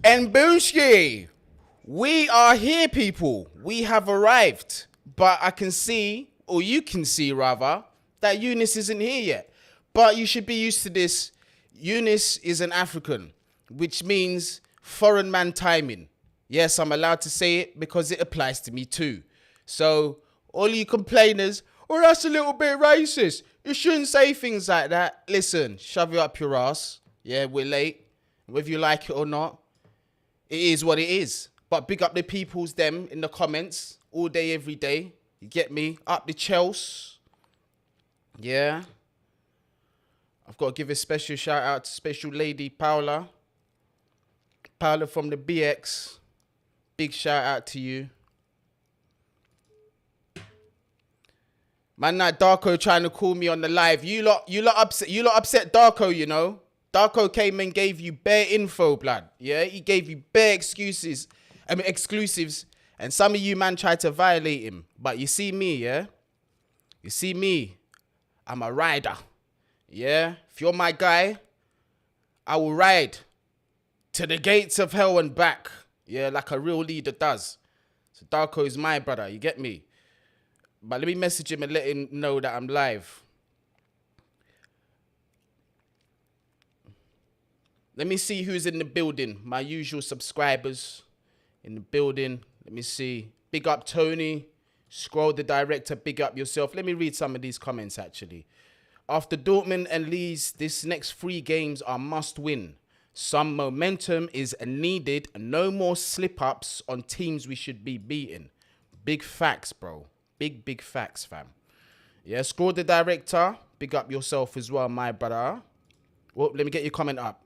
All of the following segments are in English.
And Booski, we are here, people. We have arrived. But I can see, or you can see rather, that Eunice isn't here yet. But you should be used to this. Eunice is an African, which means foreign man timing. Yes, I'm allowed to say it because it applies to me too. So, all you complainers, oh, that's a little bit racist. You shouldn't say things like that. Listen, shove it up your ass. Yeah, we're late. Whether you like it or not, it is what it is. But big up the peoples, them, in the comments, all day, every day. You get me? Up the Chelsea. Yeah. I've got to give a special shout out to special lady Paula. Paula from the BX. Big shout out to you. Man, that Darko trying to call me on the live. You lot upset Darko, you know. Darko came and gave you bare info, blood. Yeah, he gave you bare exclusives. And some of you, man, tried to violate him. But you see me, yeah? You see me. I'm a rider. Yeah? If you're my guy, I will ride to the gates of hell and back. Yeah, like a real leader does. So Darko is my brother, you get me? But let me message him and let him know that I'm live. Let me see who's in the building. My usual subscribers in the building. Let me see. Big up Tony. Scroll the director. Big up yourself. Let me read some of these comments actually. After Dortmund and Leeds, this next 3 games are must win. Some momentum is needed. No more slip-ups on teams we should be beating. Big facts, bro. Big facts, fam. Yeah, scroll the director. Big up yourself as well, my brother. Well, let me get your comment up.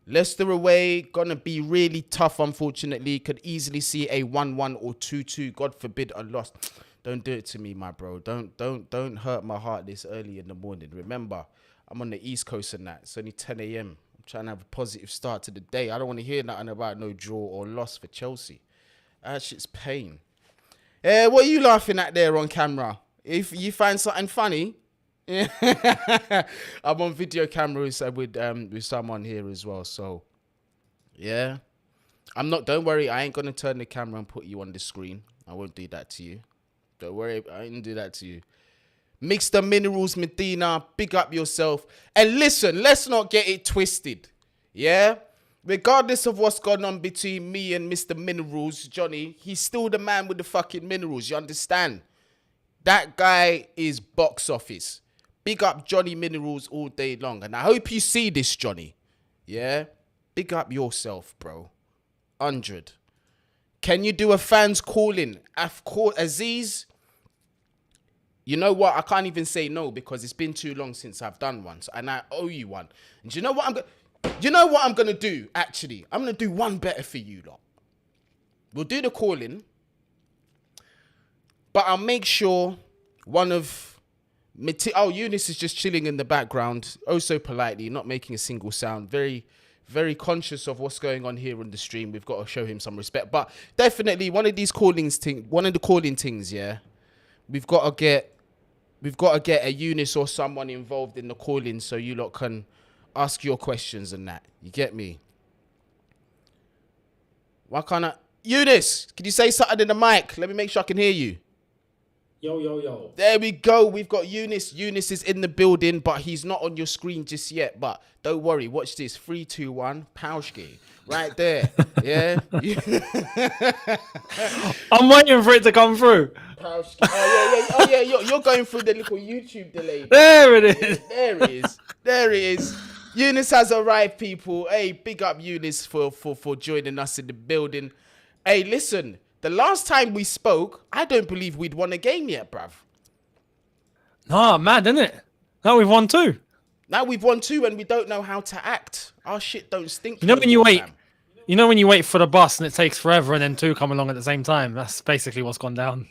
Leicester away, gonna be really tough, unfortunately. Could easily see a 1-1 or 2-2. God forbid a loss. Don't do it to me, my bro. Don't hurt my heart this early in the morning. Remember, I'm on the East Coast and that. It's only 10 a.m. I'm trying to have a positive start to the day. I don't want to hear nothing about no draw or loss for Chelsea. That shit's pain. What are you laughing at there on camera? If you find something funny, I'm on video cameras with someone here as well. So, yeah, don't worry. I ain't gonna turn the camera and put you on the screen. I won't do that to you. Don't worry. I ain't do that to you. Mix the minerals, Medina. Big up yourself. And listen, let's not get it twisted. Yeah. Regardless of what's gone on between me and Mr. Minerals, Johnny, he's still the man with the fucking minerals. You understand? That guy is box office. Big up Johnny Minerals all day long. And I hope you see this, Johnny. Yeah? Big up yourself, bro. 100. Can you do a fans calling? Of course, Aziz. You know what? I can't even say no because it's been too long since I've done one. And I owe you one. And do you know what I'm going to do, actually? I'm going to do one better for you lot. We'll do the calling. But I'll make sure one of... Eunice is just chilling in the background. Oh, so politely, not making a single sound. Very, very conscious of what's going on here on the stream. We've got to show him some respect. But definitely one of the calling things, yeah. We've got to get a Eunice or someone involved in the calling so you lot can ask your questions and that. You get me? Why can't I... Eunice, can you say something in the mic? Let me make sure I can hear you. Yo. There we go. We've got Eunice. Eunice is in the building, but he's not on your screen just yet. But don't worry. Watch this. 3, 2, 1. Pauschke. Right there. Yeah. I'm waiting for it to come through. Pauschke. Oh, yeah. You're going through the little YouTube delay. There it is. There it is. Eunice has arrived, people. Hey, big up Eunice for joining us in the building. Hey, listen. The last time we spoke, I don't believe we'd won a game yet, bruv. Nah, mad, isn't it? Now we've won 2. Now we've won 2 and we don't know how to act. Our shit don't stink. You know when you wait, when you wait for the bus and it takes forever and then 2 come along at the same time? That's basically what's gone down.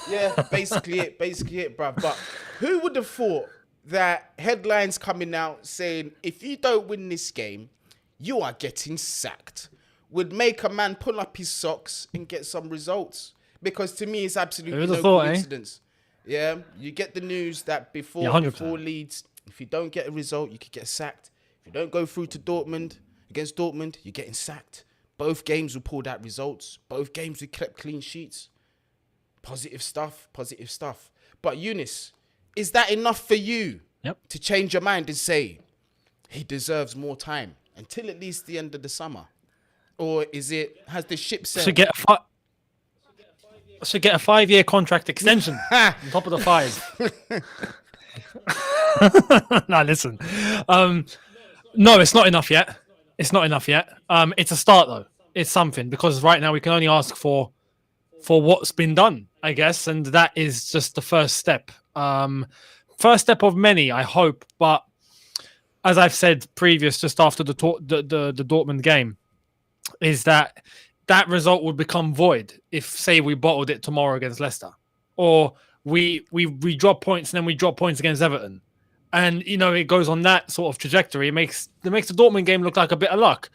Yeah, basically it, bruv. But who would have thought that headlines coming out saying, if you don't win this game, you are getting sacked, would make a man pull up his socks and get some results? Because to me, it's absolutely no coincidence. Yeah, you get the news that before Leeds, if you don't get a result, you could get sacked. If you don't go through to against Dortmund, you're getting sacked. Both games we pulled out results. Both games we kept clean sheets. Positive stuff. But Eunice, is that enough for you to change your mind and say he deserves more time until at least the end of the summer? Or has the ship sailed? Should get a 5-year contract extension on top of the 5. Nah, listen. No, it's not enough yet. It's a start though. It's something, because right now we can only ask for what's been done, I guess, and that is just the first step. First step of many, I hope. But as I've said previous, just after the Dortmund game, is that result would become void if, say, we bottled it tomorrow against Leicester, or we drop points and then we drop points against Everton, and it goes on that sort of trajectory. It makes the Dortmund game look like a bit of luck.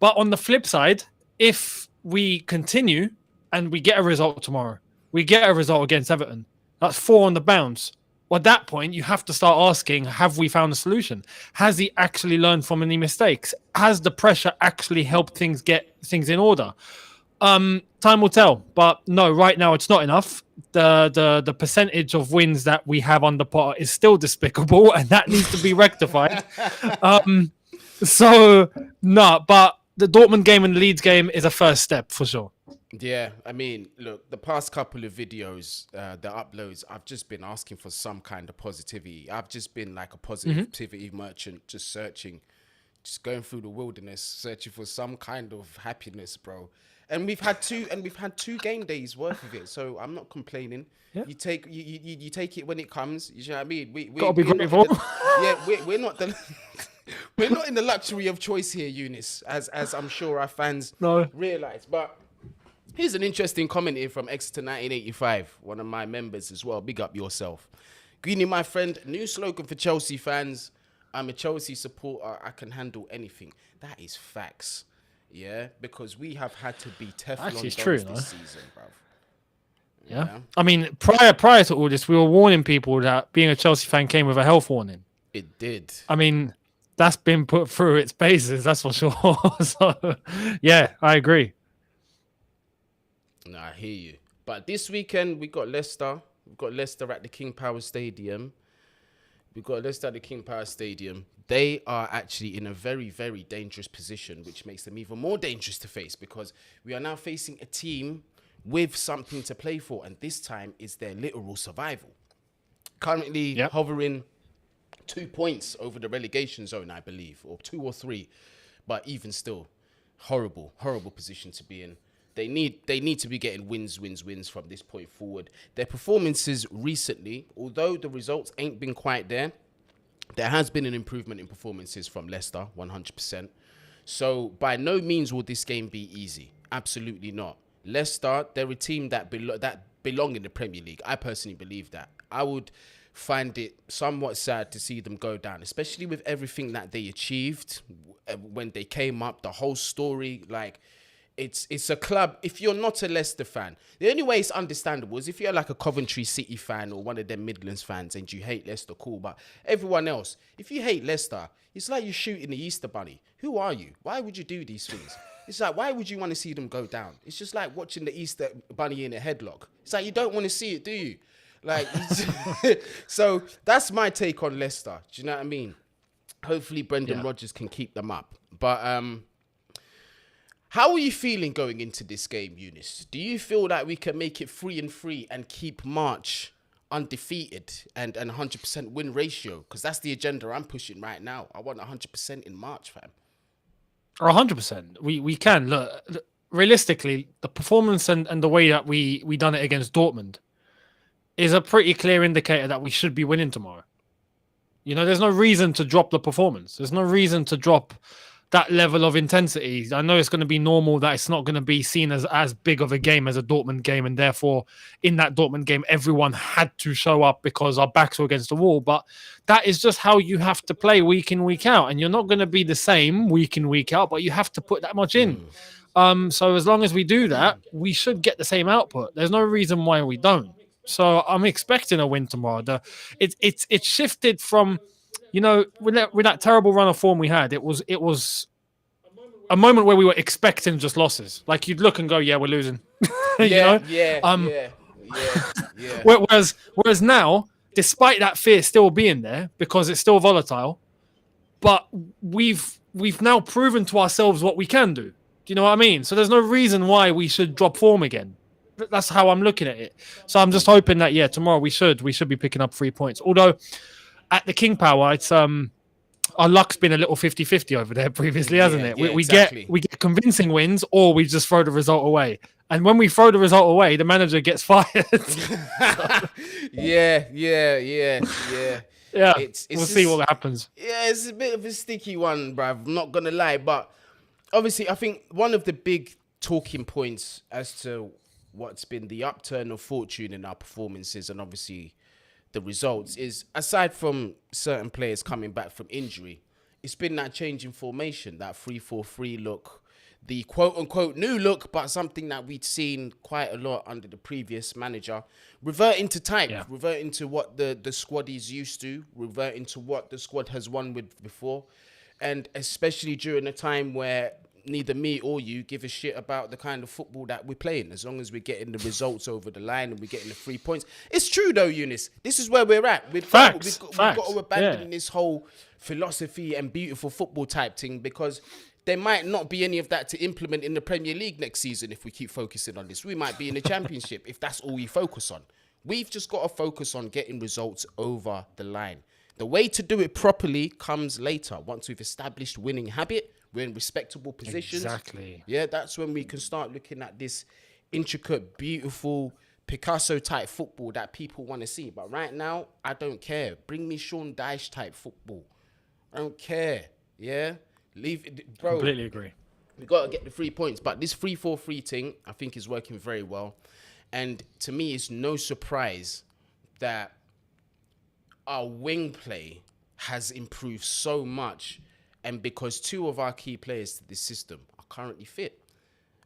But on the flip side, if we continue and we get a result tomorrow, we get a result against Everton, that's 4 on the bounce. Well, at that point, you have to start asking, have we found a solution? Has he actually learned from any mistakes? Has the pressure actually helped get things in order? Time will tell. But no, right now it's not enough. The percentage of wins that we have under Potter is still despicable, and that needs to be rectified. So, no, but the Dortmund game and the Leeds game is a first step for sure. Yeah, I mean, look, the past couple of videos, the uploads, I've just been asking for some kind of positivity. I've just been like a positivity merchant, just searching, just going through the wilderness, searching for some kind of happiness, bro. And we've had two game days worth of it, so I'm not complaining. Yeah. You take it when it comes. You know what I mean? We're not we're not in the luxury of choice here, Eunice, as I'm sure our fans realize. But here's an interesting comment here from Exeter 1985, one of my members as well. Big up yourself. Guni, my friend, new slogan for Chelsea fans. I'm a Chelsea supporter. I can handle anything. That is facts. Yeah, because we have had to be Teflon this season, bruv. Yeah. I mean, prior to all this, we were warning people that being a Chelsea fan came with a health warning. It did. I mean, that's been put through its paces, that's for sure. So, yeah, I agree. No, I hear you. But this weekend, we got Leicester. We've got Leicester at the King Power Stadium. They are actually in a very, very dangerous position, which makes them even more dangerous to face, because we are now facing a team with something to play for, and this time is their literal survival. Currently hovering 2 points over the relegation zone, I believe, or 2 or 3, but even still, horrible position to be in. They need to be getting wins from this point forward. Their performances recently, although the results ain't been quite there has been an improvement in performances from Leicester, 100%. So by no means will this game be easy. Absolutely not. Leicester, they're a team that belong in the Premier League. I personally believe that. I would find it somewhat sad to see them go down, especially with everything that they achieved when they came up, the whole story, like... It's a club. If you're not a Leicester fan, the only way it's understandable is if you're like a Coventry City fan or one of them Midlands fans and you hate Leicester, cool. But everyone else, if you hate Leicester, it's like you're shooting the Easter Bunny. Who are you? Why would you do these things? It's like, why would you want to see them go down? It's just like watching the Easter Bunny in a headlock. It's like, you don't want to see it, do you? Like, so that's my take on Leicester. Do you know what I mean? Hopefully Brendan Rodgers can keep them up. But, how are you feeling going into this game, Eunice? Do you feel like we can make it 3-3 and keep March undefeated and 100% win ratio? Because that's the agenda I'm pushing right now. I want 100% in March, fam. 100%. We can. Look, realistically, the performance and the way that we done it against Dortmund is a pretty clear indicator that we should be winning tomorrow. There's no reason to drop the performance. There's no reason to drop that level of intensity. I know it's going to be normal that it's not going to be seen as big of a game as a Dortmund game, and therefore in that Dortmund game everyone had to show up because our backs were against the wall. But that is just how you have to play week in, week out, and you're not going to be the same week in, week out, but you have to put that much in. So as long as we do that, we should get the same output. There's no reason why we don't. So I'm expecting a win tomorrow. It's shifted from, with that terrible run of form we had, it was a moment where we were expecting just losses. Like you'd look and go, yeah, we're losing. Yeah, Um, yeah. whereas now, despite that fear still being there because it's still volatile, but we've now proven to ourselves what we can do. Do you know what I mean? So there's no reason why we should drop form again. That's how I'm looking at it. So I'm just hoping that tomorrow we should be picking up 3 points. Although at the King Power, it's our luck's been a little 50-50 over there previously, hasn't it? We exactly. get convincing wins, or we just throw the result away. And when we throw the result away, the manager gets fired. Yeah. Yeah, It's we'll see what happens. Yeah, it's a bit of a sticky one, bruv. I'm not gonna lie, but obviously, I think one of the big talking points as to what's been the upturn of fortune in our performances, and obviously the results, is aside from certain players coming back from injury, it's been that change in formation, that 3-4-3 look, the quote-unquote new look, but something that we'd seen quite a lot under the previous manager. Reverting to type, reverting to what the squad is used to, reverting to what the squad has won with before, and especially during a time where neither me or you give a shit about the kind of football that we're playing, as long as we're getting the results over the line and we're getting the 3 points. It's true though, Eunice. This is where we're at. We've got to abandon this whole philosophy and beautiful football type thing, because there might not be any of that to implement in the Premier League next season if we keep focusing on this. We might be in the Championship if that's all we focus on. We've just got to focus on getting results over the line. The way to do it properly comes later. Once we've established winning habit, we're in respectable positions. Exactly. Yeah, that's when we can start looking at this intricate, beautiful, Picasso-type football that people want to see. But right now, I don't care. Bring me Sean Dyche-type football. I don't care. Yeah? Leave it, bro. Completely agree. We got to get the 3 points. But this 3-4-3 thing, I think, is working very well. And to me, it's no surprise that our wing play has improved so much, and because two of our key players to this system are currently fit.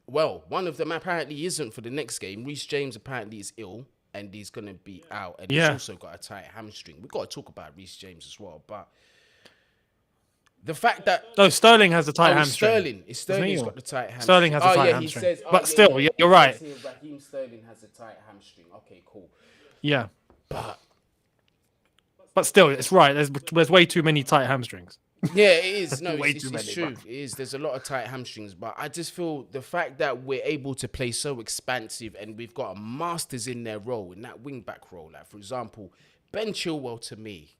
Well, one of them apparently isn't for the next game. Reece James apparently is ill and he's going to be out, and he's also got a tight hamstring. We've got to talk about Reece James as well, but the fact that... No, Sterling has a tight hamstring. Sterling's got the tight hamstring. Sterling has a tight hamstring. But still, you're right. Raheem Sterling has a tight hamstring. Okay, cool. Yeah. But still, it's right. There's way too many tight hamstrings. Yeah, it is. No, way it's too many, true. It is. There's a lot of tight hamstrings, but I just feel the fact that we're able to play so expansive and we've got masters in their role, in that wing back role. Like, for example, Ben Chilwell to me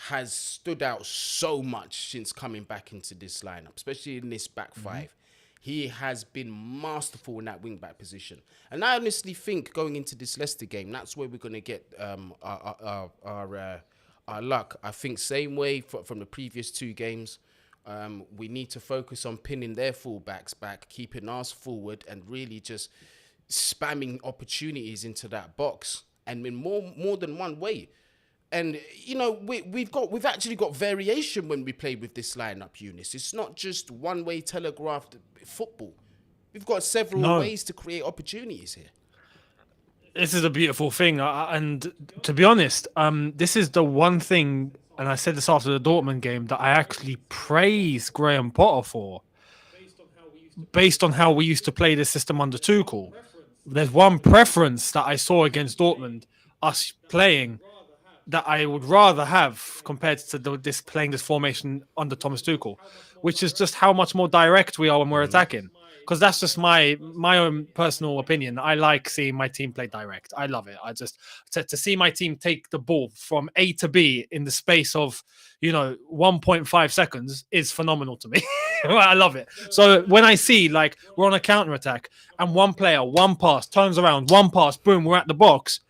has stood out so much since coming back into this lineup, especially in this back five. He has been masterful in that wing back position. And I honestly think going into this Leicester game, that's where we're going to get our luck. I think same way from the previous two games, we need to focus on pinning their fullbacks back, keeping us forward, and really just spamming opportunities into that box, and in more than one way. And you know, we've actually got variation when we play with this lineup, Eunice. It's not just one way telegraphed football. We've got several ways to create opportunities here. This is a beautiful thing, and to be honest, this is the one thing, and I said this after the Dortmund game, that I actually praise Graham Potter for, based on how we used to play this system under Tuchel. There's one preference that I saw against Dortmund, us playing, that I would rather have compared to this playing this formation under Thomas Tuchel, which is just how much more direct we are when we're attacking. Because that's just my own personal opinion. I like seeing my team play direct. I love it. I just to see my team take the ball from A to B in the space of 1.5 seconds is phenomenal to me. I love it. So when I see like we're on a counter attack and one player, one pass turns around, one pass, boom, we're at the box.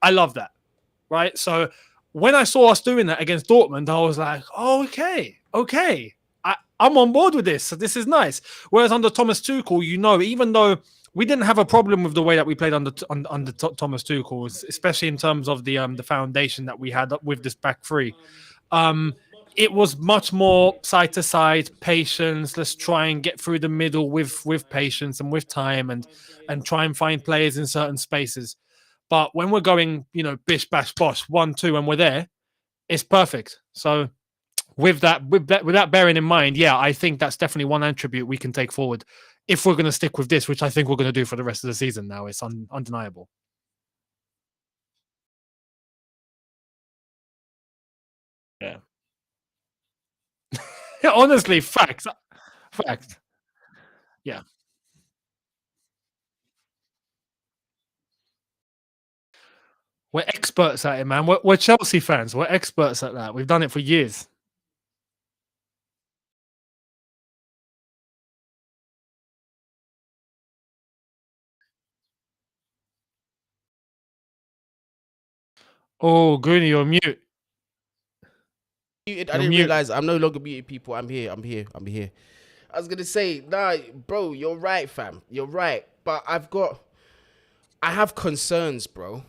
I love that. Right. So when I saw us doing that against Dortmund, I was like, oh, okay. I'm on board with this. So this is nice. Whereas under Thomas Tuchel, even though we didn't have a problem with the way that we played under Thomas Tuchel, especially in terms of the foundation that we had with this back three, it was much more side to side, patience. Let's try and get through the middle with patience and with time, and try and find players in certain spaces. But when we're going, bish bash bosh 1-2, and we're there, it's perfect. So with that bearing in mind, yeah, I think that's definitely one attribute we can take forward if we're going to stick with this, which I think we're going to do for the rest of the season. Now it's undeniable. Yeah. Yeah, honestly, facts. Yeah, we're experts at it, man. We're Chelsea fans. We're experts at that. We've done it for years. Oh, Guni, you're mute. Muted. I You're didn't mute. realize I'm no longer muted, people. I'm here. I'm here. I'm here. I was gonna say, nah, bro, you're right, fam. You're right. But I have concerns, bro.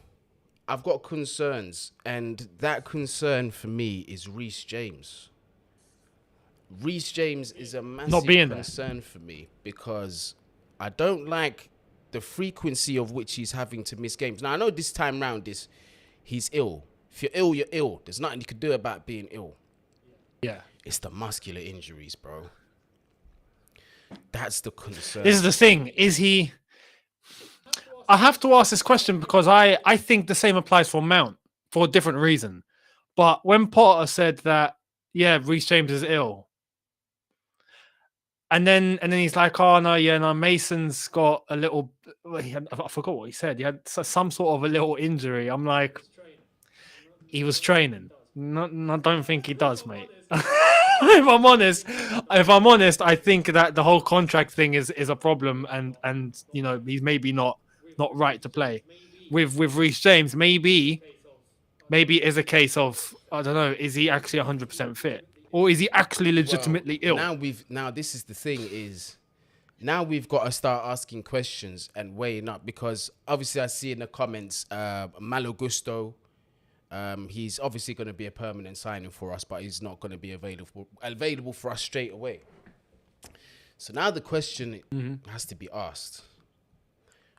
I've got concerns, and that concern for me is Reece James. Reece James is a Not massive being there. concern for me because I don't like the frequency of which he's having to miss games. Now I know this time round he's ill. If you're ill, you're ill. There's nothing you can do about being ill. Yeah. It's the muscular injuries, bro. That's the concern. This is the thing. Is he? I have to ask this question because I think the same applies for Mount for a different reason. But when Potter said that, yeah, Reece James is ill, and then he's like, oh no, yeah, no, Mason's got a little. I forgot what he said. He had some sort of a little injury. I'm like, he was training. No, I don't think he does, mate. If I'm honest, I think that the whole contract thing is a problem, and he's maybe not right to play. With Reece James, maybe it is a case of, I don't know, is he actually 100% fit, or is he actually legitimately ill? Now this is the thing is now we've got to start asking questions and weighing up because obviously I see in the comments Malo Gusto. He's obviously going to be a permanent signing for us, but he's not going to be available for us straight away. So now the question has to be asked.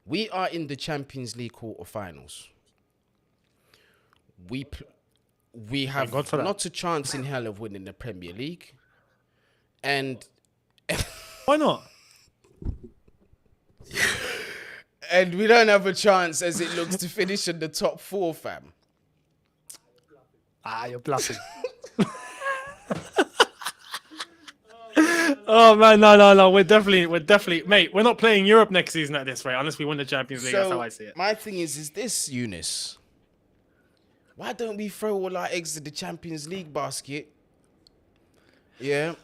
We are in the Champions League quarterfinals. We have not a chance in hell of winning the Premier League. And Why not? and we don't have a chance as it looks to finish in the top 4, fam. You're bluffing. Oh man, no. We're definitely, mate. We're not playing Europe next season at this rate unless we win the Champions League. That's how I see it. My thing is this, Eunice? Why don't we throw all our eggs in the Champions League basket? Yeah,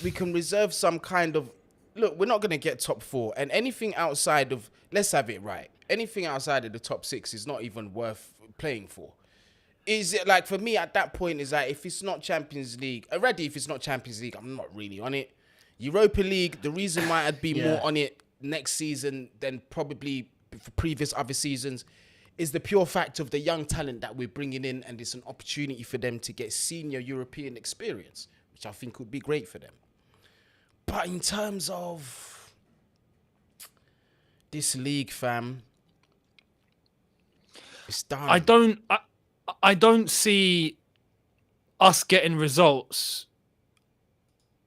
we can reserve some kind of. Look, we're not going to get top 4, and anything outside of. Let's have it right. Anything outside of the top 6 is not even worth playing for. Is it like for me at that point? Is like if it's not Champions League already, if it's not Champions League, I'm not really on it. Europa League, the reason why I'd be more on it next season than probably for previous other seasons is the pure fact of the young talent that we're bringing in, and it's an opportunity for them to get senior European experience, which I think would be great for them. But in terms of this league, fam, it's done. I don't see us getting results,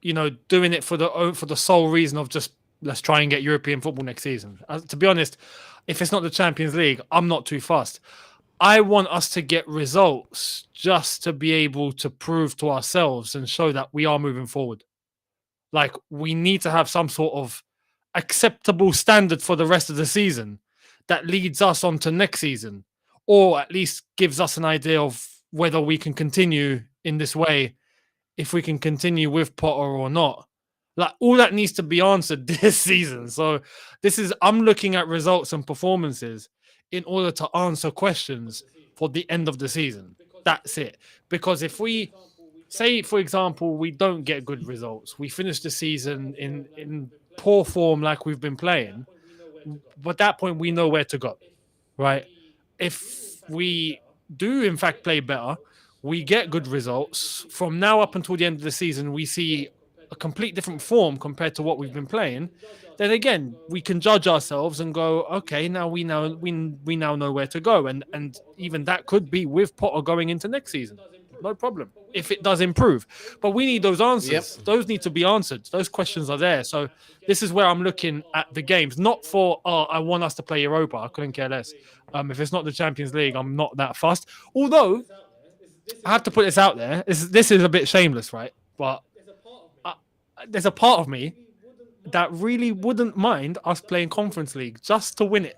doing it for the sole reason of just let's try and get European football next season. To be honest, if it's not the Champions League, I'm not too fussed. I want us to get results just to be able to prove to ourselves and show that we are moving forward. Like, we need to have some sort of acceptable standard for the rest of the season that leads us on to next season, or at least gives us an idea of whether we can continue in this way, if we can continue with Potter or not. Like, all that needs to be answered this season. So I'm looking at results and performances in order to answer questions for the end of the season. That's it. Because if we say, for example, we don't get good results, we finish the season in poor form like we've been playing, but at that point we know where to go, right? If we do in fact play better, we get good results, from now up until the end of the season we see a complete different form compared to what we've been playing, then again we can judge ourselves and go, okay, now we now know where to go, and even that could be with Potter going into next season. No problem. If it does improve. But we need those answers. Yep. Those need to be answered. Those questions are there. So this is where I'm looking at the games. Not for, I want us to play Europa. I couldn't care less. If it's not the Champions League, I'm not that fussed. Although, I have to put this out there. This is a bit shameless, right? But there's a part of me that really wouldn't mind us playing Conference League just to win it.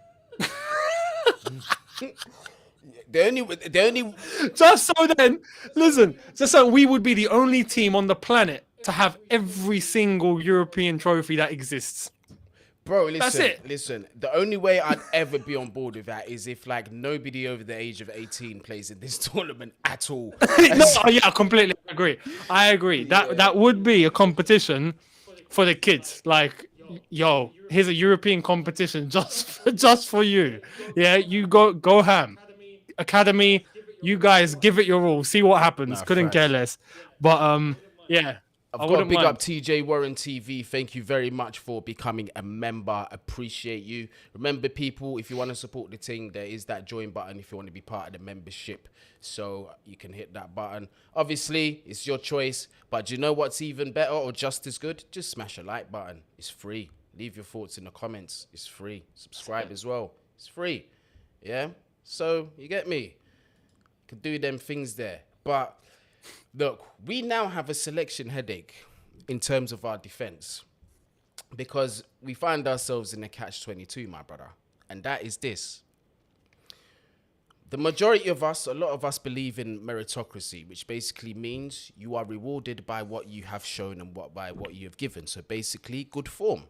The only Just so then, listen, just so we would be the only team on the planet to have every single European trophy that exists. Bro, listen, That's it. Listen, the only way I'd ever be on board with that is if like nobody over the age of 18 plays in this tournament at all. No, yeah, I completely agree. I agree. That would be a competition for the kids. Like, yo, here's a European competition just for you. Yeah, you go ham. Academy, you guys give it your all. See what happens. Couldn't care less. But yeah. I've got to big up TJ Warren TV. Thank you very much for becoming a member. Appreciate you. Remember, people, if you want to support the team, there is that join button if you want to be part of the membership. So you can hit that button. Obviously, it's your choice. But do you know what's even better or just as good? Just smash a like button. It's free. Leave your thoughts in the comments. It's free. Subscribe as well. It's free. Yeah? So, you get me? Could do them things there. But look, we now have a selection headache in terms of our defense because we find ourselves in a catch-22, my brother. And that is this. The majority of us, a lot of us believe in meritocracy, which basically means you are rewarded by what you have shown and by what you have given. So basically, good form.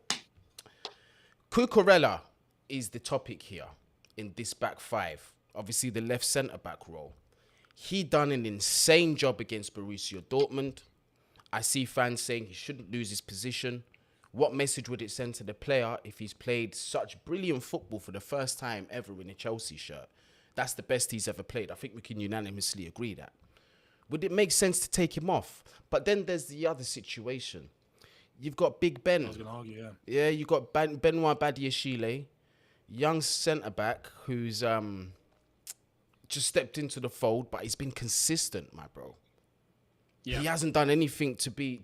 Cucurella is the topic here in this back five. Obviously, the left centre-back role. He done an insane job against Borussia Dortmund. I see fans saying he shouldn't lose his position. What message would it send to the player if he's played such brilliant football for the first time ever in a Chelsea shirt? That's the best he's ever played. I think we can unanimously agree that. Would it make sense to take him off? But then there's the other situation. You've got Big Ben. I was going to argue, yeah. Yeah, you've got Benoit Badiashile, young centre-back who's just stepped into the fold, but he's been consistent, my bro. Yeah. He hasn't done anything to be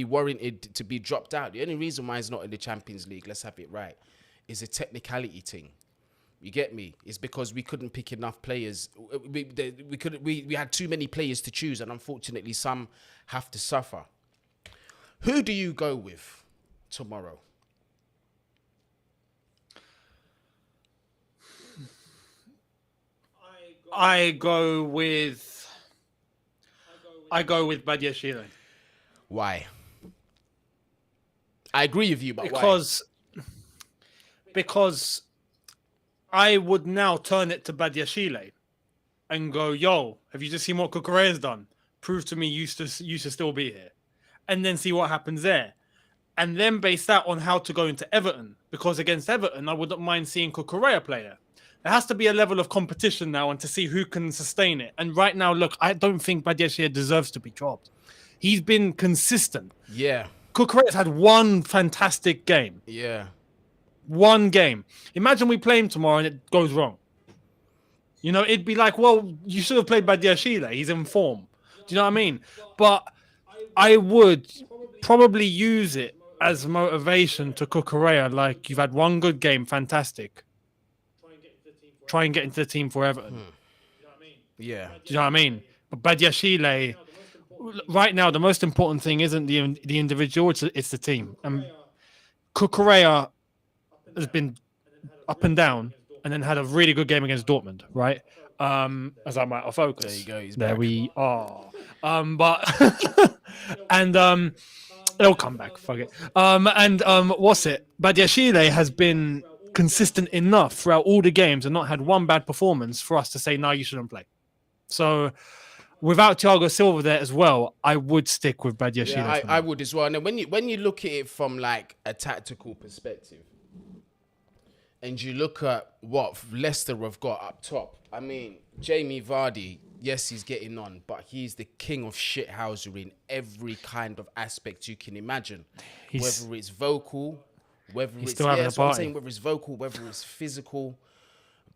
warranted to be dropped out. The only reason why he's not in the Champions League, let's have it right, is a technicality thing. You get me? It's because we couldn't pick enough players. We had too many players to choose, and unfortunately, some have to suffer. Who do you go with tomorrow? I go with Badiashile. Why? I agree with you, but because I would now turn it to Badiashile and go, yo, have you just seen what Cucurella's done? Prove to me you should still be here. And then see what happens there. And then base that on how to go into Everton. Because against Everton, I wouldn't mind seeing Cucurella play there. There has to be a level of competition now and to see who can sustain it. And right now, look, I don't think Badiashile deserves to be dropped. He's been consistent. Yeah. Cucurella's had one fantastic game. Yeah. One game. Imagine we play him tomorrow and it goes wrong. You know, it'd be like, well, you should have played Badiashile. He's in form. Do you know what I mean? But I would probably use it as motivation to Cucurella. Like, you've had one good game, fantastic. Try and get into the team for Everton. Yeah. Do you know what I mean? But Badiashile, right now, the most important thing isn't the individual, it's the team. And Cucurella has been up and down and then had a really good game against Dortmund, right? As I'm out of focus. There you go. He's there back. We are. But and it'll come back. Fuck it. What's it? Badiashile has been consistent enough throughout all the games and not had one bad performance for us to say, no, you shouldn't play. So without Thiago Silva there as well, I would stick with Badiashile. Yeah, I would as well. And then when you look at it from like a tactical perspective, and you look at what Leicester have got up top, I mean, Jamie Vardy, yes, he's getting on, but he's the king of shithousery in every kind of aspect you can imagine. Whether it's vocal, whether it's still having a party. whether it's vocal, whether it's physical.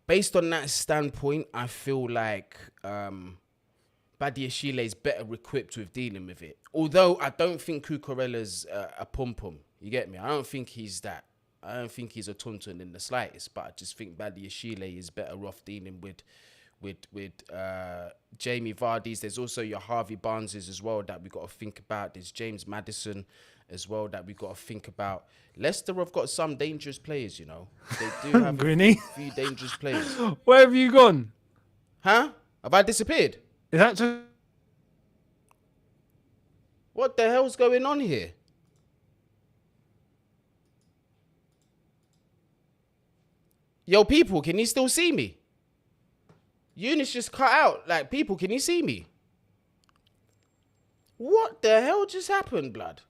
Based on that standpoint, I feel like Badiashile is better equipped with dealing with it. Although I don't think Cucurella's a pum-pum. You get me? I don't think he's that. I don't think he's a tuntun in the slightest. But I just think Badiashile is better off dealing with Jamie Vardy's. There's also your Harvey Barneses as well that we got to think about. There's James Maddison as well that we got to think about. Leicester have got some dangerous players, you know. They do have Guni? a few dangerous players. Where have you gone? Huh? Have I disappeared? Is that just... What the hell's going on here? Yo, people, can you still see me? Eunice just cut out. Like, people, can you see me? What the hell just happened, blood?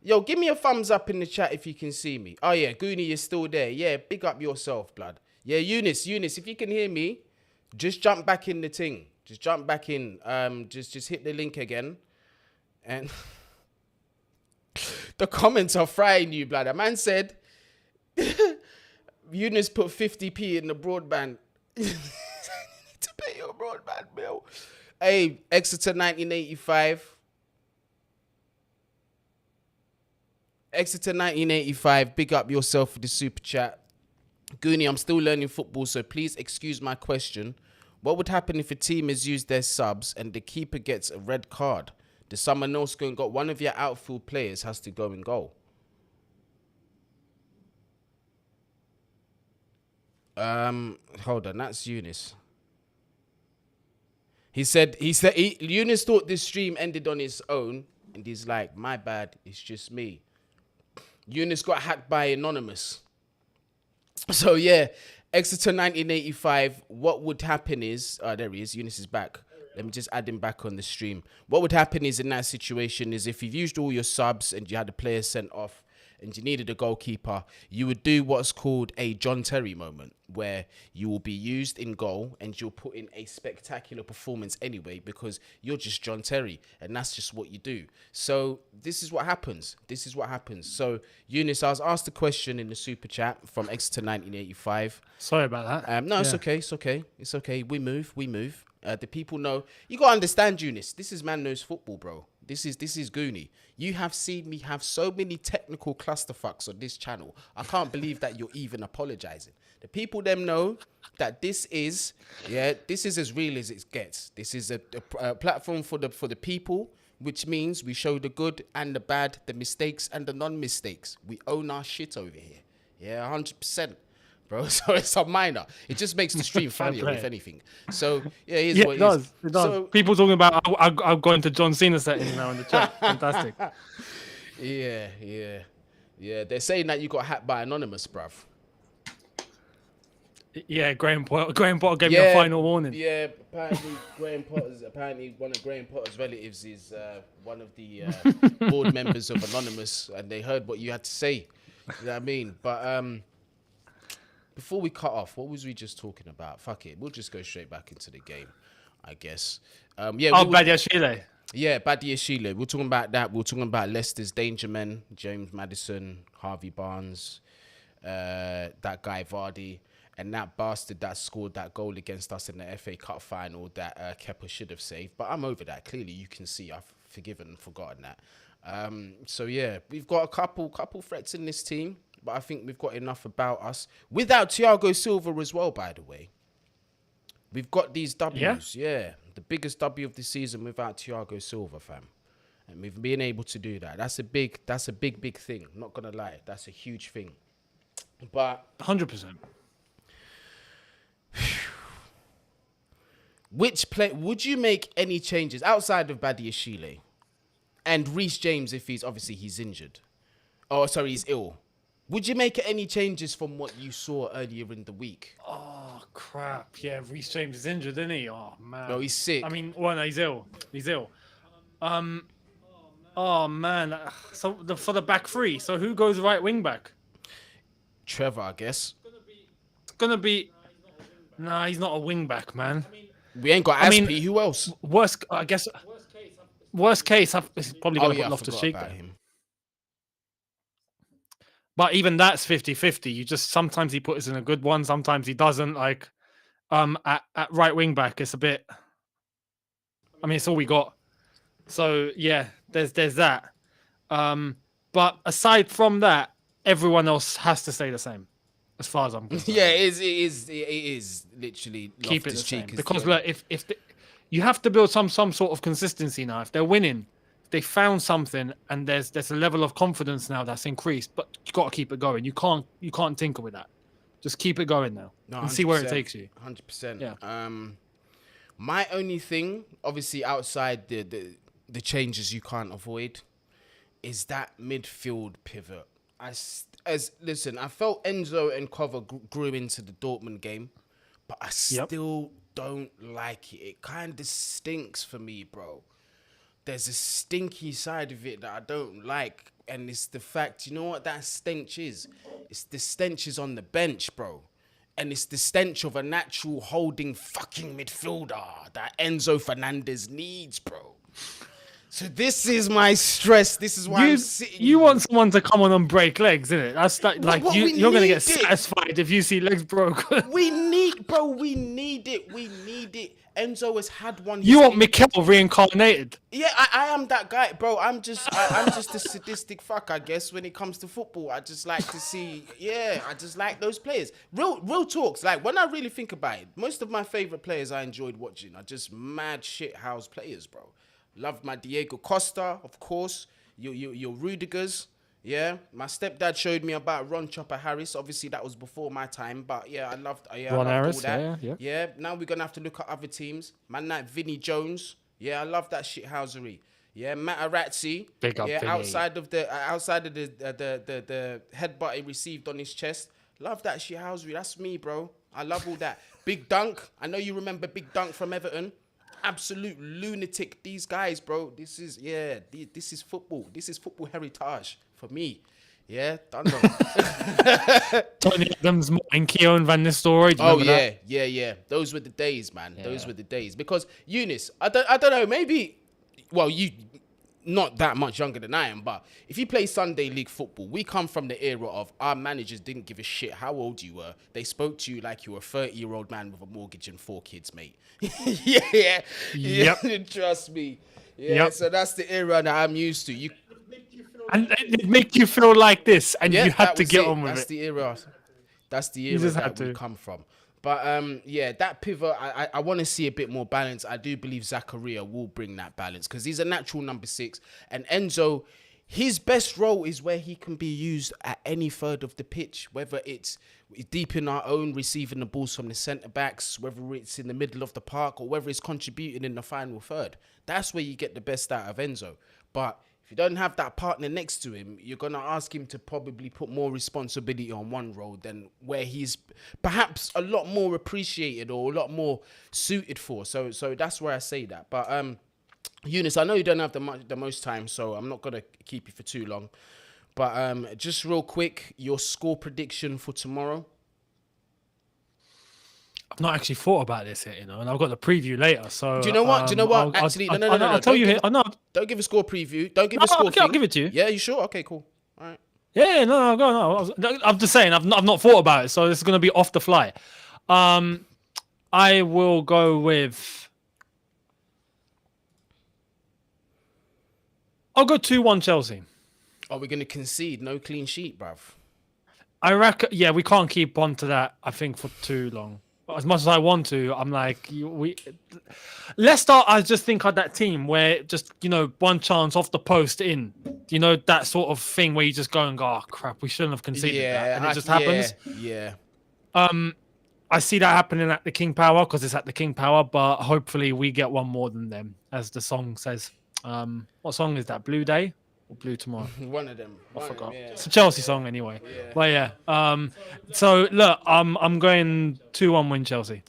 Yo, give me a thumbs up in the chat if you can see me. Oh, yeah, Guni is still there. Yeah, big up yourself, blood. Yeah, Eunice, if you can hear me, just jump back in the thing. Just jump back in. Just hit the link again. And the comments are frying you, blood. A man said, Eunice put 50p in the broadband. You need to pay your broadband bill. Hey, Exeter 1985. Exeter 1985, big up yourself for the super chat. Guni, I'm still learning football, so please excuse my question. What would happen if a team has used their subs and the keeper gets a red card? Does someone else go and got one of your outfield players has to go and goal? Hold on, that's Eunice. He said Eunice thought this stream ended on his own, and he's like, my bad, it's just me. Eunice got hacked by Anonymous. So yeah, Exeter 1985, what would happen is, there he is, Eunice is back. Let me just add him back on the stream. What would happen is in that situation is if you've used all your subs and you had a player sent off and you needed a goalkeeper, you would do what's called a John Terry moment, where you will be used in goal and you'll put in a spectacular performance anyway because you're just John Terry and that's just what you do. So this is what happens. So Eunice, I was asked a question in the super chat from Exeter 1985. Sorry about that. No, it's okay. We move. The people know. You got to understand, Eunice. This is Man Knows Football, bro. This is Guni. You have seen me have so many technical clusterfucks on this channel. I can't believe that you're even apologizing. The people them know that this is as real as it gets. This is a platform for the people, which means we show the good and the bad, the mistakes and the non-mistakes. We own our shit over here. Yeah, 100%. Bro, so it's a minor. It just makes the stream funnier, if anything. So yeah, it does. So, people talking about I've gone to John Cena settings now in the chat. Fantastic. Yeah. They're saying that you got hacked by Anonymous, bruv. Yeah, Graham Potter gave me a final warning. Yeah, apparently one of Graham Potter's relatives is one of the board members of Anonymous, and they heard what you had to say. You know what I mean? But before we cut off, what was we just talking about? Fuck it. We'll just go straight back into the game, I guess. Badiashile. Yeah, Badiashile. We're talking about that. We're talking about Leicester's danger men, James Maddison, Harvey Barnes, that guy Vardy, and that bastard that scored that goal against us in the FA Cup final that Kepa should have saved. But I'm over that. Clearly, you can see I've forgiven and forgotten that. So yeah, we've got a couple threats in this team. But I think we've got enough about us. Without Thiago Silva as well, by the way. We've got these W's. Yeah. The biggest W of the season without Thiago Silva, fam. And we've been able to do that. That's a big thing. I'm not going to lie. That's a huge thing. But 100%. Which play would you make any changes outside of Badiashile and Reece James if he's injured? Oh, sorry, he's ill. Would you make any changes from what you saw earlier in the week? Oh, crap. Yeah, Reece James is injured, isn't he? Oh, man. No, he's sick. I mean, no, he's ill. Oh, man. So for the back three, so who goes right wing back? Trevor, I guess. It's going to be... Nah, he's not a wing back, man. We ain't got Aspi. Who else? Worst case, he's probably going to put Loftus-Cheek there. Him. But even that's 50-50. Sometimes he puts in a good one, sometimes he doesn't. Like, at right wing back, it's a bit. I mean, it's all we got. So yeah, there's that. But aside from that, everyone else has to stay the same, as far as I'm concerned. Yeah, it is literally Keep it the Loftus same Cheek. because look, you have to build some sort of consistency now. If they're winning, if they found something, and there's a level of confidence now that's increased, but you got to keep it going. You can't tinker with that. Just keep it going now and see where it takes you. 100%. Yeah. My only thing, obviously outside the changes you can't avoid, is that midfield pivot. I felt Enzo and Cover grew into the Dortmund game, but I still don't like it. It kind of stinks for me, bro. There's a stinky side of it that I don't like, and it's the fact, you know what that stench is? It's the stench is on the bench, bro. And it's the stench of a natural holding fucking midfielder that Enzo Fernandez needs, bro. So this is my stress. This is why I'm sitting. You want someone to come on and break legs, isn't it? That's like you're gonna get satisfied if you see legs broken. We need it. We need it. Enzo has had one. You want Mikel reincarnated? Yeah, I am that guy, bro. I'm just a sadistic fuck, I guess. When it comes to football, I just like to see. Yeah, I just like those players. Real talks. Like when I really think about it, most of my favorite players I enjoyed watching are just mad shit house players, bro. Loved my Diego Costa, of course. Your Rudigers. Yeah, my stepdad showed me about Ron Chopper Harris. Obviously, that was before my time, but yeah, I loved Ron Harris, all that. Yeah, now we're gonna have to look at other teams. Man, like Vinnie Jones. Yeah, I love that shithousery. Yeah, Materazzi. Big up, yeah, Vinny. outside of the headbutt he received on his chest. Love that shithousery. That's me, bro. I love all that. Big Dunk. I know you remember Big Dunk from Everton. Absolute lunatic. These guys, bro. This is football. This is football heritage for me. Yeah, done. Tony Adams and Keown Van Nistelrooy. Oh yeah. Those were the days, man. Yeah. Those were the days. Because Eunice, I don't know. Maybe, well, you not that much younger than I am, but if you play Sunday League football, we come from the era of our managers didn't give a shit how old you were. They spoke to you like you were a 30-year-old man with a mortgage and 4 kids, mate. Yeah. Trust me. Yeah. Yep. So that's the era that I'm used to. And it make you feel like this, and you had to get on with it. That's the era that we come from. But that pivot, I want to see a bit more balance. I do believe Zakaria will bring that balance because he's a natural number 6. And Enzo, his best role is where he can be used at any third of the pitch, whether it's deep in our own, receiving the balls from the centre-backs, whether it's in the middle of the park, or whether it's contributing in the final third. That's where you get the best out of Enzo. But if you don't have that partner next to him, you're going to ask him to probably put more responsibility on one role than where he's perhaps a lot more appreciated or a lot more suited for. So that's where I say that. But Eunice, I know you don't have the most time, so I'm not going to keep you for too long. But just real quick, your score prediction for tomorrow? I've not actually thought about this yet, and I've got the preview later. So do you know what? Actually, no. I'll tell you here. Don't give a score preview. Don't give a score. Okay, I'll give it to you. Yeah, you sure? Okay, cool. All right. Yeah, no, go on. I'm just saying, I've not thought about it, so this is going to be off the fly. I will go with. I'll go 2-1 Chelsea. Are we going to concede? No clean sheet, bruv. I reckon. Yeah, we can't keep on to that. I think for too long. As much as I want to, I'm like, Leicester, I just think of that team where just, one chance off the post in, that sort of thing where you just go and go, oh crap, we shouldn't have conceded that. And it just happens. Yeah. I see that happening at the King Power because it's at the King Power, but hopefully we get one more than them, as the song says. What song is that? Blue Day? Or Blue Tomorrow? One of them. I forgot. Yeah. It's a Chelsea song anyway. Yeah. But yeah. So look, I'm going 2-1 win Chelsea.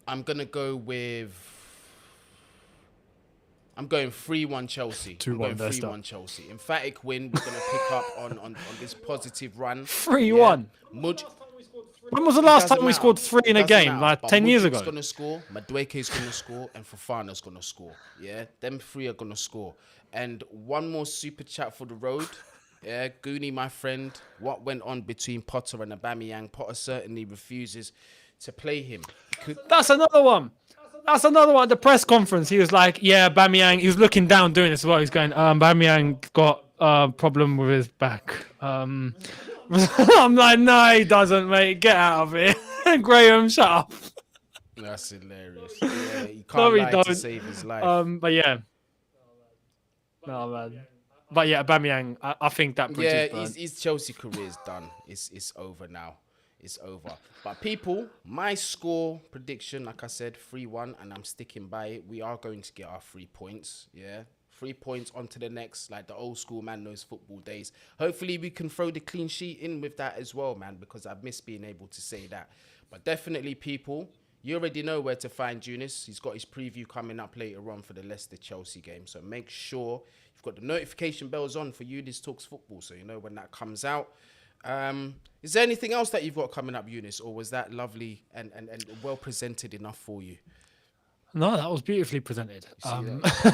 I'm gonna go with. I'm going 3-1 Chelsea. 2-1 3-1 Chelsea. Emphatic win. We're gonna pick up on this positive run. 3-1. Yeah. When was the last time we scored 3 in a game? Like 10 years ago. Mudrik's gonna score. Madueke's gonna score, and Fofana's gonna score. Yeah, them 3 are gonna score. And one more super chat for the road. Yeah, Guni, my friend. What went on between Potter and Aubameyang? Potter certainly refuses to play him. That's another one. That's another one at the press conference. He was like, yeah, Bamiyang, he was looking down doing this as well. He's going, Bamiyang got a problem with his back. I'm like, no, he doesn't, mate. Get out of here. Graham, shut up. That's hilarious. Yeah, he can't No, he lie to don't. save his life. But yeah. No, man. But yeah, Bamiyang, I think that bridge is burnt. His Chelsea career is done. It's over now. It's over. But people, my score prediction, like I said, 3-1, and I'm sticking by it. We are going to get our 3 points. Yeah. 3 points onto the next, like the old school man knows football days. Hopefully we can throw the clean sheet in with that as well, man, because I've missed being able to say that. But definitely, people, you already know where to find Eunice. He's got his preview coming up later on for the Leicester-Chelsea game. So make sure you've got the notification bells on for Eunice Talks Football, so you know when that comes out. Is there anything else that you've got coming up, Eunice, or was that lovely and well presented enough for you? No, that was beautifully presented.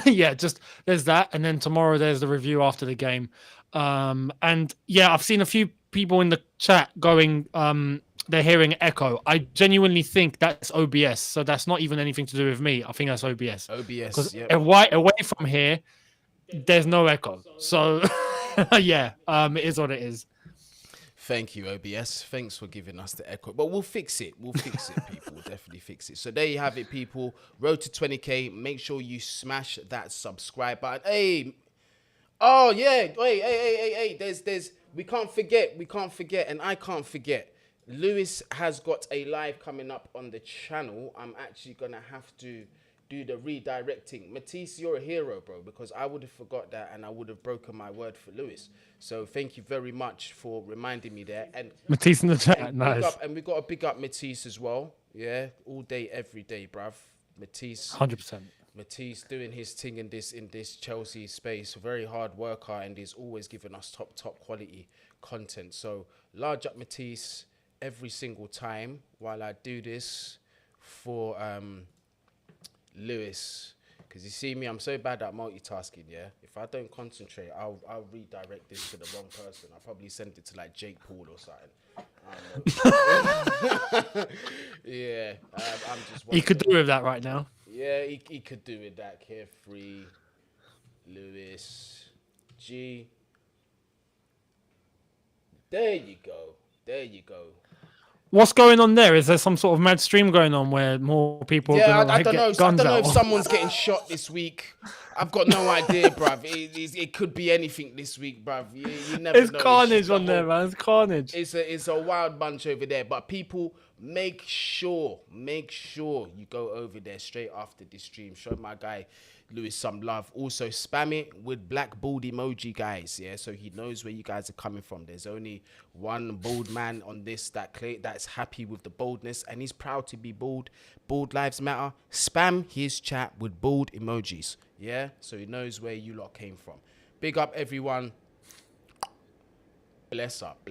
Yeah, just there's that, and then tomorrow there's the review after the game. And yeah, I've seen a few people in the chat going, they're hearing echo. I genuinely think that's OBS, so that's not even anything to do with me. I think that's OBS. OBS, yeah. Away from here, there's no echo. So yeah, it is what it is. Thank you, OBS. Thanks for giving us the echo. But we'll fix it. We'll fix it, people. We'll definitely fix it. So there you have it, people. Road to 20K. Make sure you smash that subscribe button. Hey. Oh, yeah. Hey. There's. We can't forget. And I can't forget. Lewis has got a live coming up on the channel. I'm actually going to have to do the redirecting. Matisse, you're a hero, bro, because I would have forgot that and I would have broken my word for Lewis. So thank you very much for reminding me there. And Matisse in the chat, nice. And we got to big up Matisse as well. Yeah, all day, every day, bruv. Matisse, 100%. Matisse doing his thing in this Chelsea space. Very hard worker, and he's always giving us top quality content. So large up Matisse every single time while I do this for Lewis, because you see me, I'm so bad at multitasking. Yeah, if I don't concentrate, I'll redirect this to the wrong person. I'll probably send it to like Jake Paul or something. I don't know. Yeah, I'm just. He could do with that right now. Yeah, he could do with that. Carefree, Lewis, G. There you go. What's going on there? Is there some sort of mad stream going on where more people are gonna, I don't know. get guns I don't know out? if someone's getting shot this week. I've got no idea, bruv. It could be anything this week, bruv. You never know. It's carnage on there, man. It's carnage. It's a wild bunch over there. But people, make sure you go over there straight after this stream. Show my guy Lewis some love. Also spam it with black bald emoji, guys. Yeah, so he knows where you guys are coming from. There's only one bald man on this that's happy with the boldness, and he's proud to be bald. Bald lives matter. Spam his chat with bald emojis. Yeah, so he knows where you lot came from. Big up, everyone. Bless up.